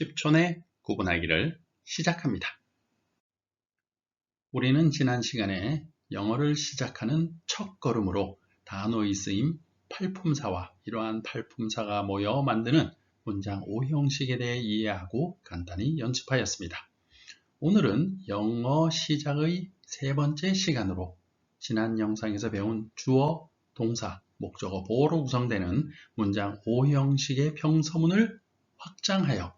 10초 내 구분하기를 시작합니다. 우리는 지난 시간에 영어를 시작하는 첫걸음으로 단어의 쓰임, 팔품사와 이러한 팔품사가 모여 만드는 문장 5형식에 대해 이해하고 간단히 연습하였습니다. 오늘은 영어 시작의 세 번째 시간으로 지난 영상에서 배운 주어, 동사, 목적어, 보어로 구성되는 문장 5형식의 평서문을 확장하여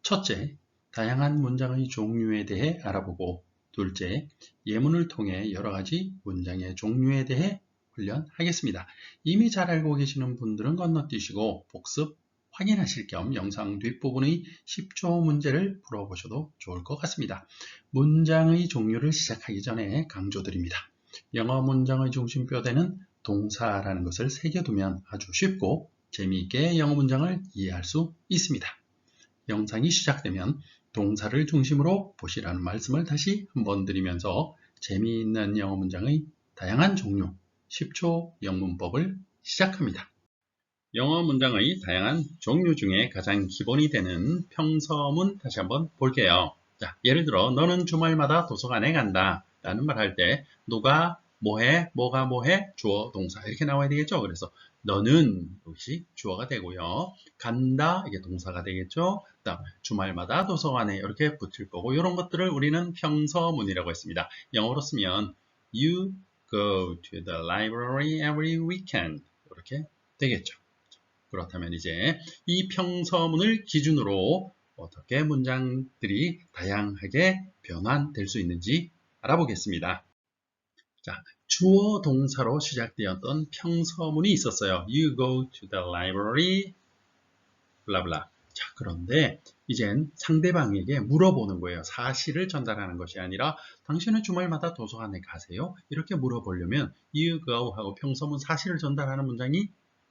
첫째, 다양한 문장의 종류에 대해 알아보고 둘째, 예문을 통해 여러가지 문장의 종류에 대해 훈련하겠습니다. 이미 잘 알고 계시는 분들은 건너뛰시고 복습 확인하실 겸 영상 뒷부분의 10초 문제를 풀어보셔도 좋을 것 같습니다. 문장의 종류를 시작하기 전에 강조드립니다. 영어 문장의 중심뼈대는 동사라는 것을 새겨두면 아주 쉽고 재미있게 영어 문장을 이해할 수 있습니다. 영상이 시작되면 동사를 중심으로 보시라는 말씀을 다시 한번 드리면서 재미있는 영어 문장의 다양한 종류 10초 영문법을 시작합니다. 영어 문장의 다양한 종류 중에 가장 기본이 되는 평서문 다시 한번 볼게요. 자, 예를 들어 너는 주말마다 도서관에 간다 라는 말 할 때 누가 뭐해, 뭐가 뭐해, 주어, 동사 이렇게 나와야 되겠죠. 그래서 너는 이것이 주어가 되고요. 간다 이게 동사가 되겠죠. 그다음 주말마다 도서관에 이렇게 붙일 거고 이런 것들을 우리는 평서문이라고 했습니다. 영어로 쓰면 You go to the library every weekend 이렇게 되겠죠. 그렇다면 이제 이 평서문을 기준으로 어떻게 문장들이 다양하게 변환될 수 있는지 알아보겠습니다. 자, 주어 동사로 시작되었던 평서문이 있었어요. You go to the library, 블라블라. 자, 그런데 이젠 상대방에게 물어보는 거예요. 사실을 전달하는 것이 아니라 당신은 주말마다 도서관에 가세요? 이렇게 물어보려면 you go 하고 평서문 사실을 전달하는 문장이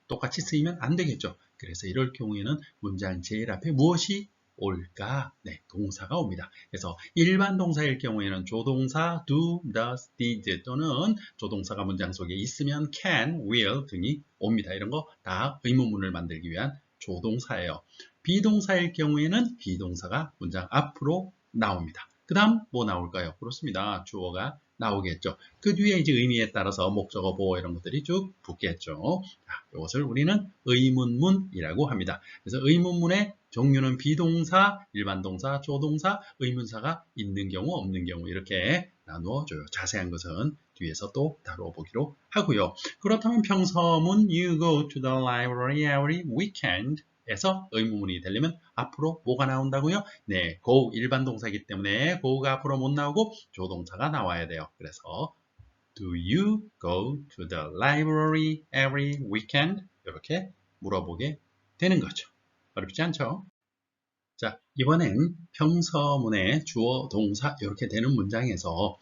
똑같이 쓰이면 안 되겠죠. 그래서 이럴 경우에는 문장 제일 앞에 무엇이 올까? 네, 동사가 옵니다. 그래서 일반 동사일 경우에는 조동사 do, does, did 또는 조동사가 문장 속에 있으면 can, will 등이 옵니다. 이런 거 다 의문문을 만들기 위한 조동사예요. 비동사일 경우에는 비동사가 문장 앞으로 나옵니다. 그 다음 뭐 나올까요? 그렇습니다. 주어가 나오겠죠. 그 뒤에 이제 의미에 따라서 목적어, 보어 이런 것들이 쭉 붙겠죠. 자, 이것을 우리는 의문문이라고 합니다. 그래서 의문문의 종류는 비동사, 일반 동사, 조동사, 의문사가 있는 경우, 없는 경우 이렇게 나누어줘요. 자세한 것은 뒤에서 또 다뤄보기로 하고요. 그렇다면 평서문 You go to the library every weekend 에서 의문문이 되려면 앞으로 뭐가 나온다고요? 네, go 일반 동사이기 때문에 go가 앞으로 못 나오고 조동사가 나와야 돼요. 그래서 Do you go to the library every weekend? 이렇게 물어보게 되는 거죠. 어렵지 않죠? 자, 이번엔 평서문의 주어, 동사 이렇게 되는 문장에서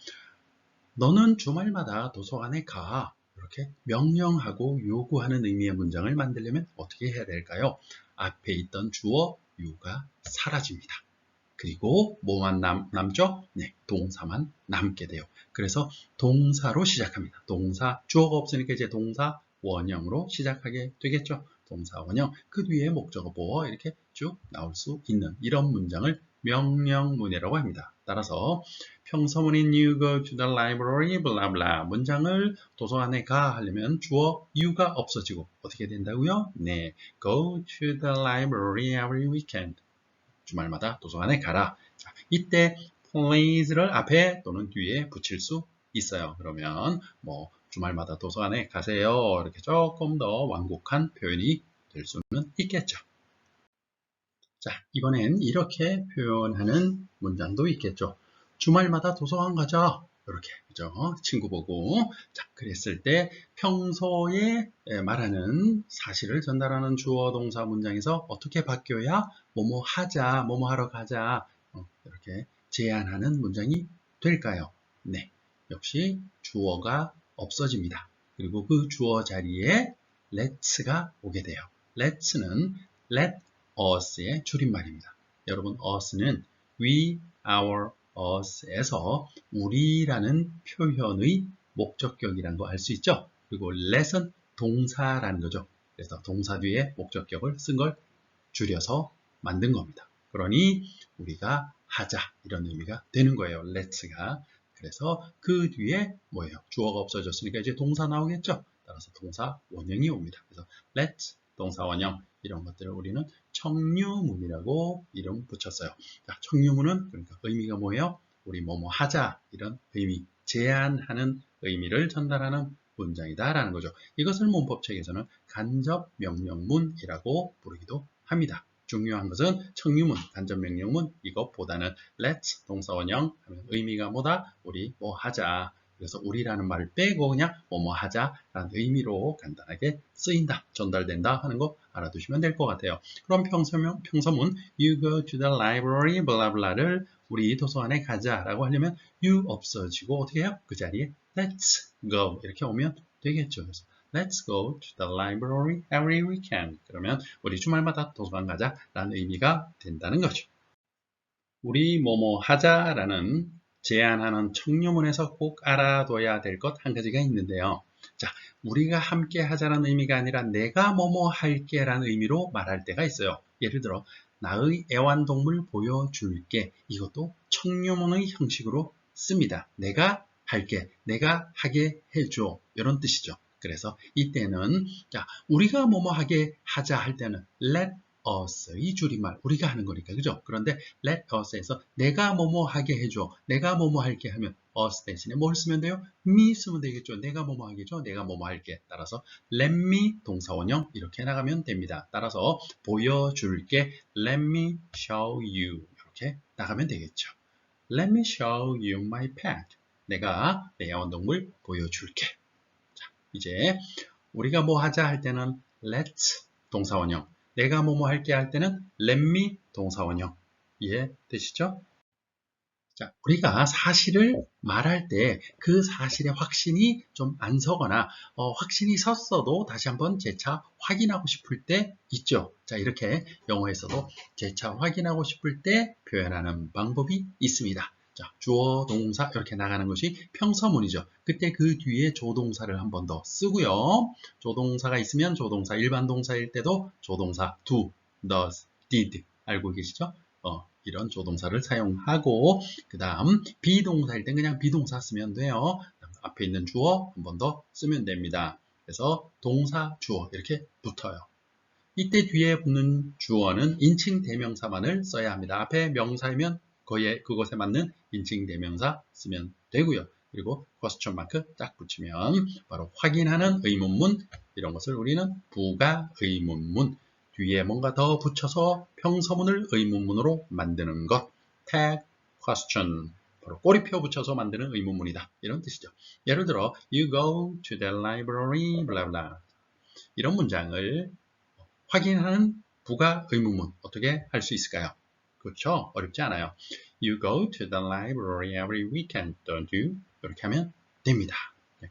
너는 주말마다 도서관에 가. 이렇게 명령하고 요구하는 의미의 문장을 만들려면 어떻게 해야 될까요? 앞에 있던 주어, you가 사라집니다. 그리고 뭐만 남죠? 네, 동사만 남게 돼요. 그래서 동사로 시작합니다. 동사, 주어가 없으니까 이제 동사 원형으로 시작하게 되겠죠. 동사 원형, 그 뒤에 목적어, 보어 이렇게 쭉 나올 수 있는 이런 문장을 명령문이라고 합니다. 따라서 평서문인 You go to the library, 블라블라 문장을 도서관에 가 하려면 주어 you가 없어지고 어떻게 된다고요? 네, go to the library every weekend. 주말마다 도서관에 가라. 자, 이때 please를 앞에 또는 뒤에 붙일 수 있어요. 그러면 뭐 주말마다 도서관에 가세요. 이렇게 조금 더 완곡한 표현이 될 수는 있겠죠. 자, 이번엔 이렇게 표현하는 문장도 있겠죠. 주말마다 도서관 가자. 이렇게 그죠? 친구 보고 자, 그랬을 때 평소에 말하는 사실을 전달하는 주어 동사 문장에서 어떻게 바뀌어야 뭐뭐 하자, 뭐뭐 하러 가자 이렇게 제안하는 문장이 될까요? 네, 역시 주어가 없어집니다. 그리고 그 주어 자리에 let's가 오게 돼요. let's는 let us의 줄임말입니다. 여러분, us는 we, our, us에서 우리라는 표현의 목적격이라는 거 알 수 있죠? 그리고 let은 동사라는 거죠. 그래서 동사 뒤에 목적격을 쓴 걸 줄여서 만든 겁니다. 그러니 우리가 하자 이런 의미가 되는 거예요. let's가. 그래서 그 뒤에 뭐예요? 주어가 없어졌으니까 이제 동사 나오겠죠? 따라서 동사 원형이 옵니다. 그래서 let's 동사 원형 이런 것들을 우리는 청유문이라고 이름 붙였어요. 자, 청유문은 그러니까 의미가 뭐예요? 우리 뭐뭐 하자 이런 의미, 제안하는 의미를 전달하는 문장이다라는 거죠. 이것을 문법책에서는 간접 명령문이라고 부르기도 합니다. 중요한 것은 청유문, 간접명령문 이것보다는 let's 동사원형 하면 의미가 뭐다? 우리 뭐 하자. 그래서 우리라는 말을 빼고 그냥 뭐뭐 하자라는 의미로 간단하게 쓰인다, 전달된다 하는 거 알아두시면 될 것 같아요. 그럼 평서문 you go to the library 블라블라를 우리 도서관에 가자라고 하려면 you 없어지고 어떻게 해요? 그 자리에 let's go 이렇게 오면 되겠죠. 그래서 Let's go to the library every weekend. 그러면 우리 주말마다 도서관 가자 라는 의미가 된다는 거죠. 우리 뭐뭐 하자라는 제안하는 청유문에서 꼭 알아둬야 될 것 한 가지가 있는데요. 자, 우리가 함께 하자라는 의미가 아니라 내가 뭐뭐 할게 라는 의미로 말할 때가 있어요. 예를 들어 나의 애완동물 보여줄게. 이것도 청유문의 형식으로 씁니다. 내가 할게, 내가 하게 해줘 이런 뜻이죠. 그래서 이때는 자, 우리가 뭐뭐 하게 하자 할 때는 let us 이 줄임말 우리가 하는 거니까 그죠? 그런데 let us에서 내가 뭐뭐 하게 해줘, 내가 뭐뭐 할게 하면 us 대신에 뭘 쓰면 돼요? me 쓰면 되겠죠. 내가 뭐뭐 하겠죠. 내가 뭐뭐 할게. 따라서 let me 동사원형 이렇게 나가면 됩니다. 따라서 보여줄게 let me show you 이렇게 나가면 되겠죠. Let me show you my pet. 내가 내 애완동물 보여줄게. 이제 우리가 뭐 하자 할 때는 let's 동사원형, 내가 뭐뭐 할게 할 때는 let me 동사원형. 이해되시죠? 자, 우리가 사실을 말할 때 그 사실의 확신이 좀 안 서거나 확신이 섰어도 다시 한번 재차 확인하고 싶을 때 있죠. 자, 이렇게 영어에서도 재차 확인하고 싶을 때 표현하는 방법이 있습니다. 자, 주어, 동사 이렇게 나가는 것이 평서문이죠. 그때 그 뒤에 조동사를 한 번 더 쓰고요. 조동사가 있으면 조동사, 일반 동사일 때도 조동사 do, does, did 알고 계시죠? 이런 조동사를 사용하고 그 다음 비동사일 땐 그냥 비동사 쓰면 돼요. 앞에 있는 주어 한 번 더 쓰면 됩니다. 그래서 동사, 주어 이렇게 붙어요. 이때 뒤에 붙는 주어는 인칭 대명사만을 써야 합니다. 앞에 명사이면 그것에 맞는 인칭 대명사 쓰면 되고요. 그리고 question 마크 딱 붙이면 바로 확인하는 의문문 이런 것을 우리는 부가 의문문 뒤에 뭔가 더 붙여서 평서문을 의문문으로 만드는 것 tag question 바로 꼬리표 붙여서 만드는 의문문이다. 이런 뜻이죠. 예를 들어 you go to the library blah blah 이런 문장을 확인하는 부가 의문문 어떻게 할 수 있을까요? 그렇죠? 어렵지 않아요. You go to the library every weekend, don't you? 이렇게 하면 됩니다.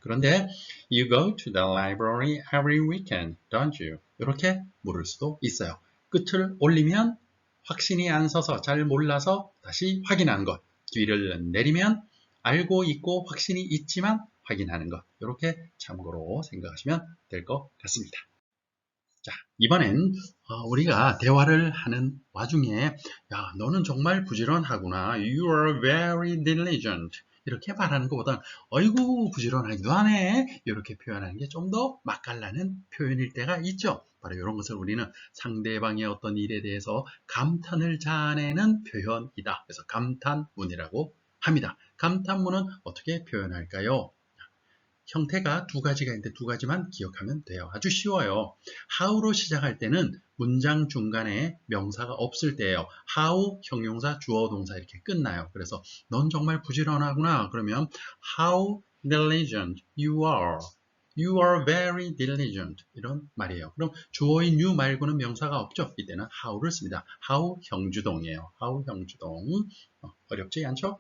그런데 You go to the library every weekend, don't you? 이렇게 물을 수도 있어요. 끝을 올리면 확신이 안 서서 잘 몰라서 다시 확인하는 것. 뒤를 내리면 알고 있고 확신이 있지만 확인하는 것. 이렇게 참고로 생각하시면 될 것 같습니다. 자, 이번엔 우리가 대화를 하는 와중에 야, 너는 정말 부지런하구나. You are very diligent. 이렇게 말하는 것보다는 어이구 부지런하기도 하네. 이렇게 표현하는 게 좀 더 맛깔나는 표현일 때가 있죠. 바로 이런 것을 우리는 상대방의 어떤 일에 대해서 감탄을 자아내는 표현이다. 그래서 감탄문이라고 합니다. 감탄문은 어떻게 표현할까요? 형태가 두 가지가 있는데 두 가지만 기억하면 돼요. 아주 쉬워요. how로 시작할 때는 문장 중간에 명사가 없을 때예요. how, 형용사, 주어, 동사 이렇게 끝나요. 그래서 넌 정말 부지런하구나. 그러면 how diligent you are. You are very diligent. 이런 말이에요. 그럼 주어인 you 말고는 명사가 없죠. 이때는 how를 씁니다. how 형주동이에요. how 형주동. 어렵지 않죠?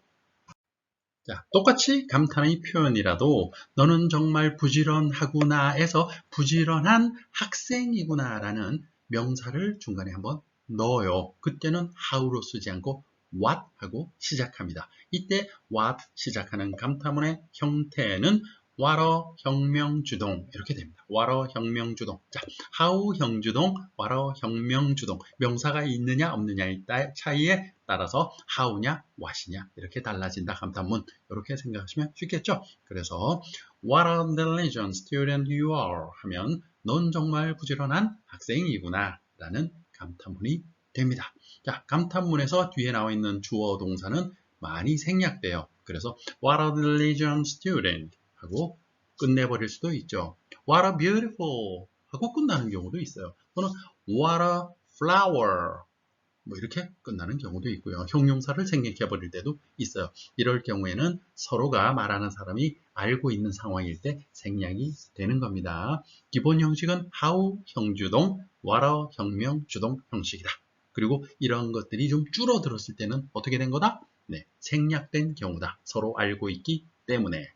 자, 똑같이 감탄의 표현이라도 너는 정말 부지런하구나에서 부지런한 학생이구나 라는 명사를 중간에 한번 넣어요. 그때는 how로 쓰지 않고 what 하고 시작합니다. 이때 what 시작하는 감탄문의 형태는 와러 혁명주동 이렇게 됩니다. 와러 혁명주동. 자, how 형주동, 와러 혁명주동. 명사가 있느냐 없느냐의 차이에 따라서 how냐 what이냐 이렇게 달라진다. 감탄문 이렇게 생각하시면 쉽겠죠. 그래서 what a diligent student you are 하면 넌 정말 부지런한 학생이구나 라는 감탄문이 됩니다. 자, 감탄문에서 뒤에 나와 있는 주어 동사는 많이 생략돼요. 그래서 what a diligent student 하고 끝내버릴 수도 있죠. What a beautiful 하고 끝나는 경우도 있어요. 또는 what a flower 뭐 이렇게 끝나는 경우도 있고요. 형용사를 생략해버릴 때도 있어요. 이럴 경우에는 서로가 말하는 사람이 알고 있는 상황일 때 생략이 되는 겁니다. 기본 형식은 how 형주동, what a 혁명주동 형식이다. 그리고 이런 것들이 좀 줄어들었을 때는 어떻게 된 거다? 네, 생략된 경우다. 서로 알고 있기 때문에.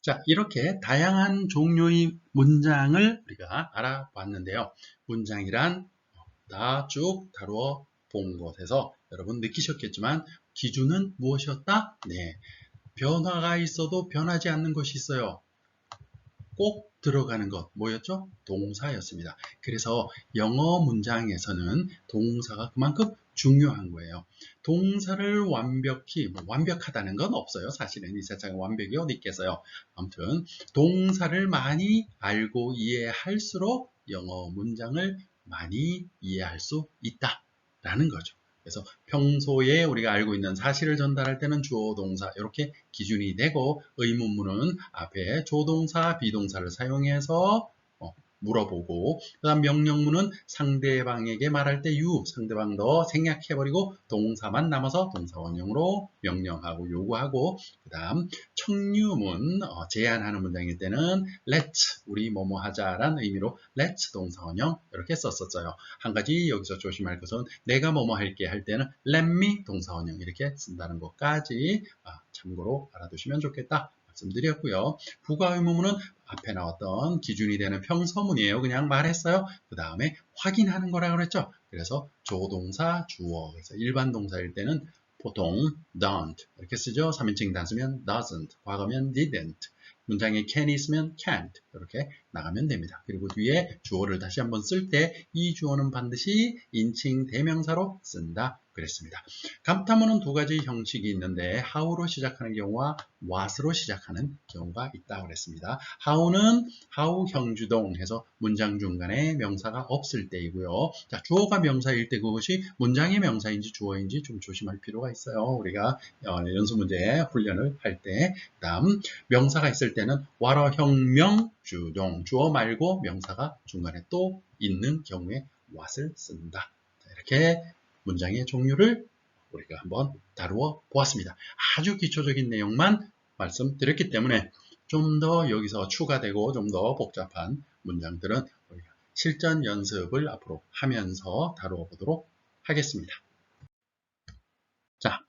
자, 이렇게 다양한 종류의 문장을 우리가 알아봤는데요. 문장이란 다 쭉 다루어 본 것에서 여러분 느끼셨겠지만 기준은 무엇이었다? 네, 변화가 있어도 변하지 않는 것이 있어요. 꼭 들어가는 것 뭐였죠? 동사였습니다. 그래서 영어 문장에서는 동사가 그만큼 중요한 거예요. 동사를 완벽히 완벽하다는 건 없어요. 사실은 이 세상에 완벽이 어디 있겠어요. 아무튼 동사를 많이 알고 이해할수록 영어 문장을 많이 이해할 수 있다라는 거죠. 그래서 평소에 우리가 알고 있는 사실을 전달할 때는 주어, 동사 이렇게 기준이 되고 의문문은 앞에 조동사, 비동사를 사용해서 물어보고 그 다음 명령문은 상대방에게 말할 때 you, 상대방 더 생략해버리고 동사만 남아서 동사 원형으로 명령하고 요구하고 그 다음 청유문, 제안하는 문장일 때는 let's, 우리 뭐뭐 하자라는 의미로 let's 동사 원형 이렇게 썼었어요. 한 가지 여기서 조심할 것은 내가 뭐뭐 할게 할 때는 let me 동사 원형 이렇게 쓴다는 것까지 참고로 알아두시면 좋겠다. 말씀드렸고요. 부가 의문문은 앞에 나왔던 기준이 되는 평서문이에요. 그냥 말했어요. 그 다음에 확인하는 거라고 그랬죠. 그래서 조동사, 주어. 그래서 일반 동사일 때는 보통 don't 이렇게 쓰죠. 3인칭 단수면 doesn't, 과거면 didn't, 문장에 can이 있으면 can't 이렇게 나가면 됩니다. 그리고 뒤에 주어를 다시 한번 쓸 때 이 주어는 반드시 인칭 대명사로 쓴다 그랬습니다. 감탄문은 두 가지 형식이 있는데 how로 시작하는 경우와 what으로 시작하는 경우가 있다고 그랬습니다. how는 how 형주동 해서 문장 중간에 명사가 없을 때이고요. 자, 주어가 명사일 때 그것이 문장의 명사인지 주어인지 좀 조심할 필요가 있어요. 우리가 연수 문제 훈련을 할 때. 그다음 명사가 있을 때는 와러 혁명 주동, 주어 말고 명사가 중간에 또 있는 경우에 what을 쓴다. 자, 이렇게 문장의 종류를 우리가 한번 다루어 보았습니다. 아주 기초적인 내용만 말씀드렸기 때문에 좀 더 여기서 추가되고 좀 더 복잡한 문장들은 우리가 실전 연습을 앞으로 하면서 다루어 보도록 하겠습니다. 자,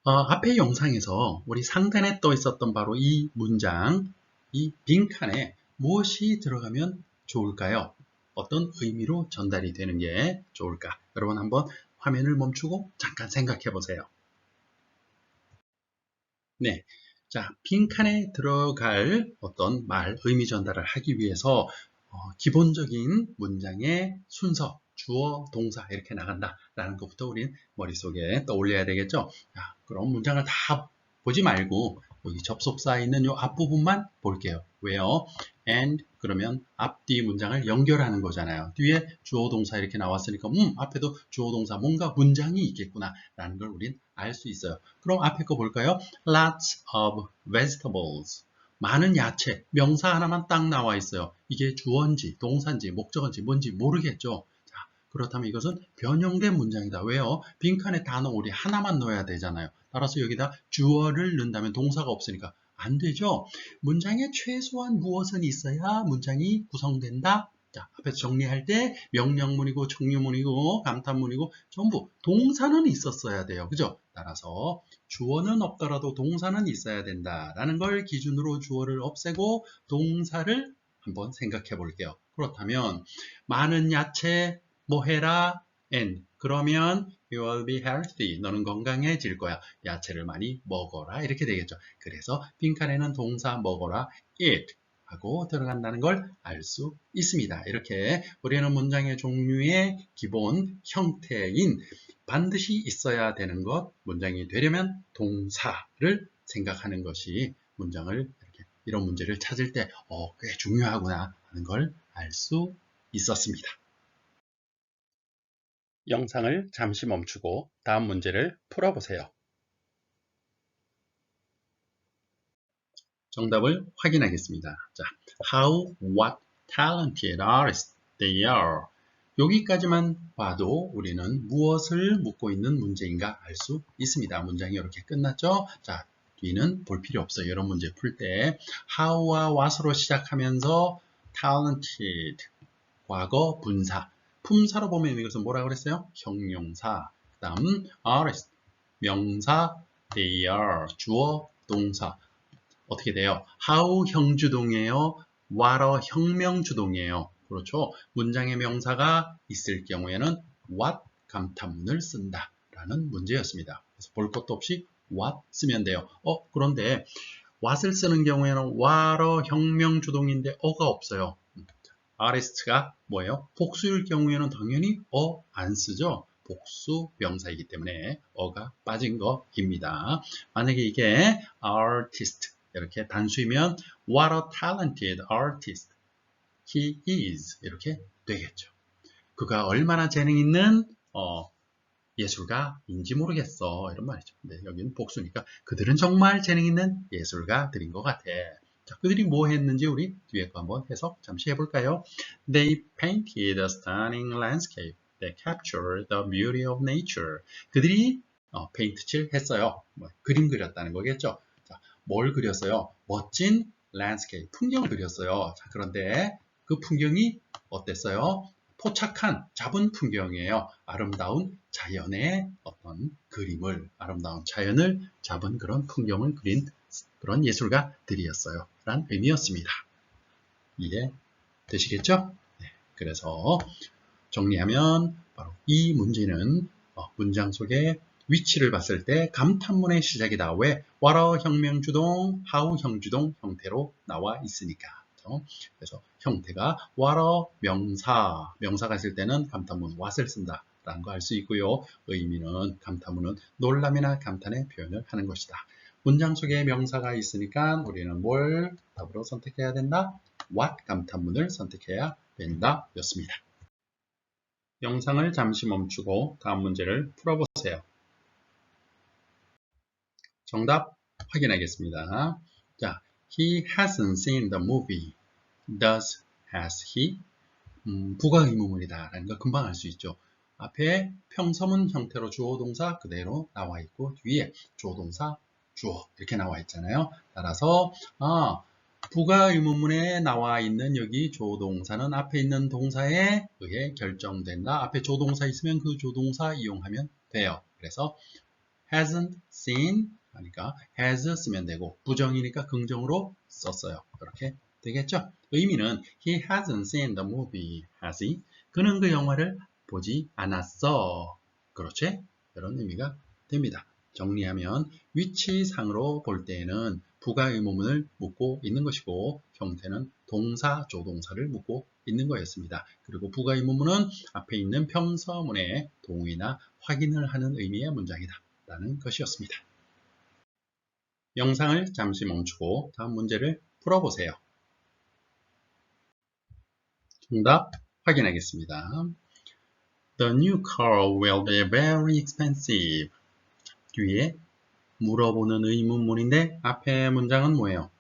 앞의 영상에서 우리 상단에 떠 있었던 바로 이 문장, 이 빈칸에 무엇이 들어가면 좋을까요? 어떤 의미로 전달이 되는 게 좋을까? 여러분 한번 화면을 멈추고 잠깐 생각해 보세요. 네. 자, 빈칸에 들어갈 어떤 말, 의미 전달을 하기 위해서 기본적인 문장의 순서, 주어, 동사 이렇게 나간다라는 것부터 우리는 머릿속에 떠올려야 되겠죠. 자, 그럼 문장을 다 보지 말고 여기 접속사에 있는 이 앞부분만 볼게요. 왜요? and 그러면 앞뒤 문장을 연결하는 거잖아요. 뒤에 주어 동사 이렇게 나왔으니까 앞에도 주어 동사 뭔가 문장이 있겠구나 라는 걸 우린 알 수 있어요. 그럼 앞에 거 볼까요? Lots of vegetables. 많은 야채, 명사 하나만 딱 나와 있어요. 이게 주어인지 동사인지 목적어인지 뭔지 모르겠죠. 자, 그렇다면 이것은 변형된 문장이다. 왜요? 빈칸에 단어 우리 하나만 넣어야 되잖아요. 따라서 여기다 주어를 넣는다면 동사가 없으니까 안 되죠. 문장에 최소한 무엇은 있어야 문장이 구성된다. 자, 앞에서 정리할 때 명령문이고 청유문이고 감탄문이고 전부 동사는 있었어야 돼요. 그죠? 따라서 주어는 없더라도 동사는 있어야 된다라는 걸 기준으로 주어를 없애고 동사를 한번 생각해 볼게요. 그렇다면 많은 야채 뭐 해라? and 그러면 you will be healthy. 너는 건강해질 거야. 야채를 많이 먹어라. 이렇게 되겠죠. 그래서 빈칸에는 동사 먹어라, eat 하고 들어간다는 걸 알 수 있습니다. 이렇게 우리는 문장의 종류의 기본 형태인 반드시 있어야 되는 것, 문장이 되려면 동사를 생각하는 것이 문장을 이렇게 이런 문제를 찾을 때 꽤 중요하구나 하는 걸 알 수 있었습니다. 영상을 잠시 멈추고 다음 문제를 풀어보세요. 정답을 확인하겠습니다. 자, how, what, talented artists they are. 여기까지만 봐도 우리는 무엇을 묻고 있는 문제인가 알 수 있습니다. 문장이 이렇게 끝났죠? 자, 뒤는 볼 필요 없어요. 이런 문제 풀 때 how와 what으로 시작하면서 talented, 과거 분사, 품사로 보면 이것은 뭐라고 그랬어요? 형용사. 그 다음 artist, 명사, they are, 주어, 동사. 어떻게 돼요? how 형주동이에요. what어 혁명주동이에요. 그렇죠? 문장의 명사가 있을 경우에는 what 감탄문을 쓴다 라는 문제였습니다. 그래서 볼 것도 없이 what 쓰면 돼요. 그런데 what을 쓰는 경우에는 what어 혁명주동인데 어가 없어요. artist가 뭐예요? 복수일 경우에는 당연히 안 쓰죠. 복수 명사이기 때문에 어가 빠진 것입니다. 만약에 이게 artist 이렇게 단수이면 what a talented artist he is 이렇게 되겠죠. 그가 얼마나 재능 있는 예술가인지 모르겠어 이런 말이죠. 근데 여기는 복수니까 그들은 정말 재능 있는 예술가들인 것 같아. 자, 그들이 뭐 했는지 우리 뒤에 거 한번 해석 잠시 해볼까요? They painted a stunning landscape that captured the beauty of nature. 그들이 페인트 칠 했어요. 그림 그렸다는 거겠죠. 자, 뭘 그렸어요? 멋진 landscape, 풍경을 그렸어요. 자, 그런데 그 풍경이 어땠어요? 포착한 잡은 풍경이에요. 아름다운 자연의 어떤 그림을, 아름다운 자연을 잡은 그런 풍경을 그린 그런 예술가들이었어요. 라는 의미였습니다. 이해되시겠죠? 네, 그래서 정리하면 바로 이 문제는 문장 속에 위치를 봤을 때 감탄문의 시작이다. 왜? what 혁명주동, how 형주동 형태로 나와 있으니까. 그래서 형태가 what 명사가 있을 때는 감탄문 what을 쓴다 라는 거 알 수 있고요. 의미는 감탄문은 놀람이나 감탄의 표현을 하는 것이다. 문장 속에 명사가 있으니까 우리는 뭘 답으로 선택해야 된다? what 감탄문을 선택해야 된다 였습니다. 영상을 잠시 멈추고 다음 문제를 풀어보세요. 정답 확인하겠습니다. 자, he hasn't seen the movie. Does has he? 부가 의문문이다 라는 거 금방 알 수 있죠. 앞에 평서문 형태로 주어 동사 그대로 나와 있고 뒤에 주어 동사 주어 이렇게 나와 있잖아요. 따라서 부가 의문문에 나와 있는 여기 조동사는 앞에 있는 동사에 의해 결정된다. 앞에 조동사 있으면 그 조동사 이용하면 돼요. 그래서 hasn't seen 하니까 has 쓰면 되고 부정이니까 긍정으로 썼어요. 이렇게 되겠죠? 의미는 he hasn't seen the movie, has he? 그는 그 영화를 보지 않았어. 그렇지? 이런 의미가 됩니다. 정리하면 위치상으로 볼 때에는 부가 의문문을 묻고 있는 것이고 형태는 동사, 조동사를 묻고 있는 거였습니다. 그리고 부가 의문문은 앞에 있는 평서문의 동의나 확인을 하는 의미의 문장이다 라는 것이었습니다. 영상을 잠시 멈추고 다음 문제를 풀어보세요. 정답 확인하겠습니다. The new car will be very expensive. 뒤에 물어보는 의문문인데 앞에 문장은 뭐예요?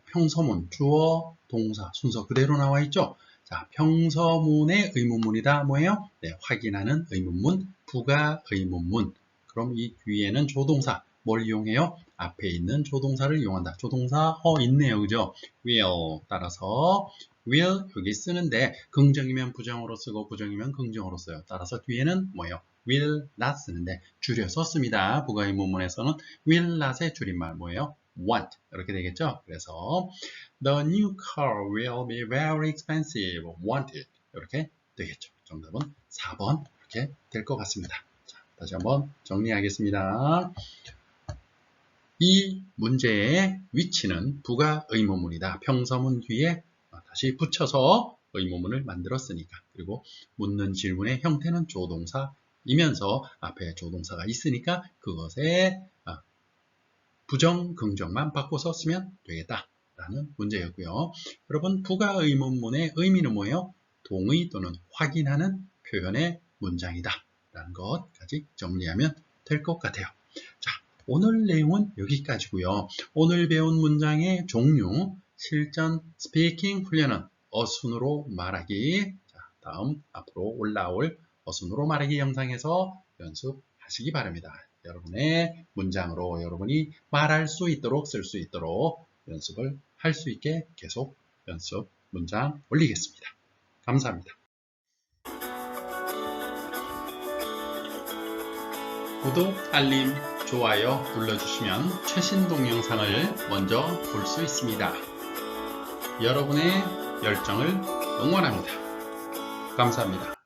평서문, 주어, 동사, 순서 그대로 나와 있죠? 자, 평서문의 의문문이다. 뭐예요? 네, 확인하는 의문문, 부가 의문문. 그럼 이 뒤에는 조동사, 뭘 이용해요? 앞에 있는 조동사를 이용한다. 조동사, 있네요. 그죠? will. 따라서 will 여기 쓰는데 긍정이면 부정으로 쓰고 부정이면 긍정으로 써요. 따라서 뒤에는 뭐예요? will not 쓰는데 줄여서 씁니다. 부가 의문문에서는 will not의 줄임말 뭐예요? want 이렇게 되겠죠. 그래서 the new car will be very expensive. wanted 이렇게 되겠죠. 정답은 4번 이렇게 이렇게 될 것 같습니다. 자, 다시 한번 정리하겠습니다. 이 문제의 위치는 부가 의문문이다. 평서문 뒤에 다시 붙여서 의문문을 만들었으니까. 그리고 묻는 질문의 형태는 조동사이면서 앞에 조동사가 있으니까 그것에 부정, 긍정만 바꿔서 쓰면 되겠다 라는 문제였고요. 여러분, 부가 의문문의 의미는 뭐예요? 동의 또는 확인하는 표현의 문장이다 라는 것까지 정리하면 될 것 같아요. 자, 오늘 내용은 여기까지고요. 오늘 배운 문장의 종류, 실전 스피킹 훈련은 어순으로 말하기. 자, 다음 앞으로 올라올 어순으로 말하기 영상에서 연습하시기 바랍니다. 여러분의 문장으로 여러분이 말할 수 있도록 쓸 수 있도록 연습을 할 수 있게 계속 연습 문장 올리겠습니다. 감사합니다. 구독, 알림, 좋아요 눌러주시면 최신 동영상을 먼저 볼 수 있습니다. 여러분의 열정을 응원합니다. 감사합니다.